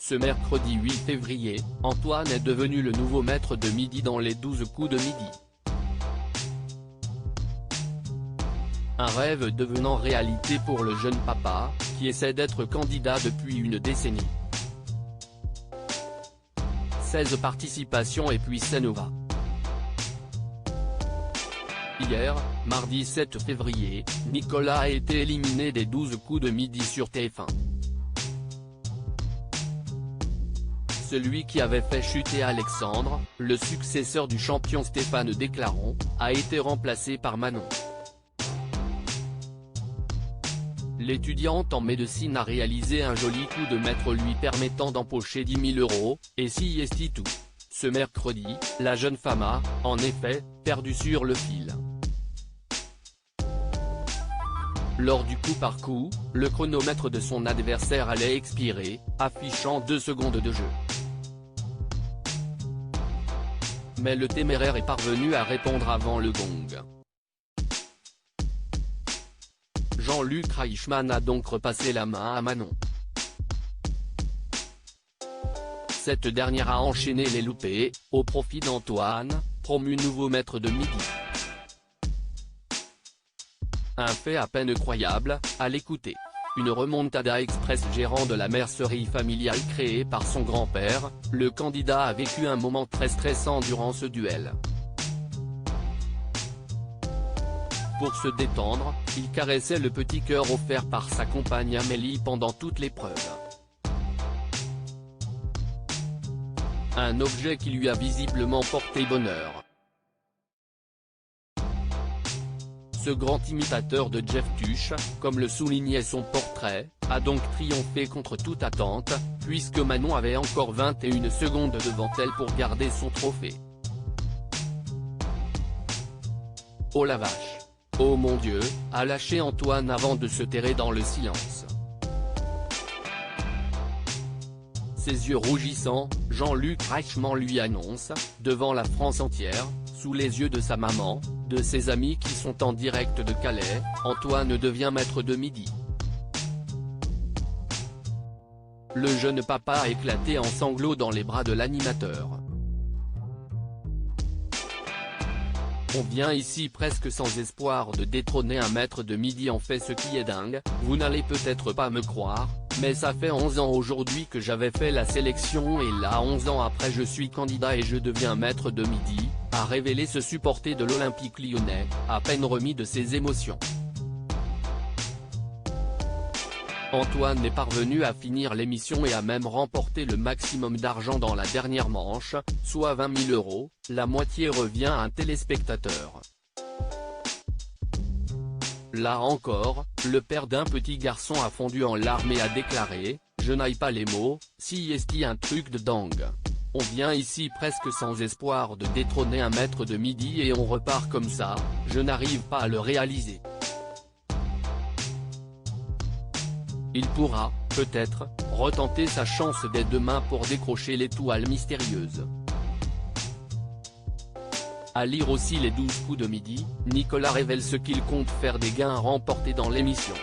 Ce mercredi 8 février, Antoine est devenu le nouveau maître de midi dans les 12 coups de midi. Un rêve devenant réalité pour le jeune papa, qui essaie d'être candidat depuis une décennie. 16 participations et puis ça nous va. Hier, mardi 7 février, Nicolas a été éliminé des 12 coups de midi sur TF1. Celui qui avait fait chuter Alexandre, le successeur du champion Stéphane Declaron, a été remplacé par Manon. L'étudiante en médecine a réalisé un joli coup de maître lui permettant d'empocher 10 000 €, et si est tout. Ce mercredi, la jeune femme a, en effet, perdu sur le fil. Lors du coup par coup, le chronomètre de son adversaire allait expirer, affichant 2 secondes de jeu. Mais le téméraire est parvenu à répondre avant le gong. Jean-Luc Reichmann a donc repassé la main à Manon. Cette dernière a enchaîné les loupés, au profit d'Antoine, promu nouveau maître de midi. Un fait à peine croyable, à l'écouter. Une remontada express gérant de la mercerie familiale créée par son grand-père, le candidat a vécu un moment très stressant durant ce duel. Pour se détendre, il caressait le petit cœur offert par sa compagne Amélie pendant toute l'épreuve. Un objet qui lui a visiblement porté bonheur. Ce grand imitateur de Jeff Tuch, comme le soulignait son portrait, a donc triomphé contre toute attente, puisque Manon avait encore 21 secondes devant elle pour garder son trophée. Oh la vache! Oh mon Dieu, a lâché Antoine avant de se terrer dans le silence. Ses yeux rougissants, Jean-Luc Reichmann lui annonce, devant la France entière, sous les yeux de sa maman, de ses amis qui sont en direct de Calais, Antoine devient maître de midi. Le jeune papa a éclaté en sanglots dans les bras de l'animateur. On vient ici presque sans espoir de détrôner un maître de midi. En fait, ce qui est dingue, vous n'allez peut-être pas me croire, mais ça fait 11 ans aujourd'hui que j'avais fait la sélection et là 11 ans après je suis candidat et je deviens maître de midi, a révélé ce supporter de l'Olympique lyonnais, à peine remis de ses émotions. Antoine est parvenu à finir l'émission et a même remporté le maximum d'argent dans la dernière manche, soit 20 000 €, la moitié revient à un téléspectateur. Là encore, le père d'un petit garçon a fondu en larmes et a déclaré « Je n'aille pas les mots, si est un truc de dingue. On vient ici presque sans espoir de détrôner un maître de midi et on repart comme ça, je n'arrive pas à le réaliser. » Il pourra, peut-être, retenter sa chance dès demain pour décrocher l'étoile mystérieuse. À lire aussi les 12 coups de midi, Nicolas révèle ce qu'il compte faire des gains remportés dans l'émission.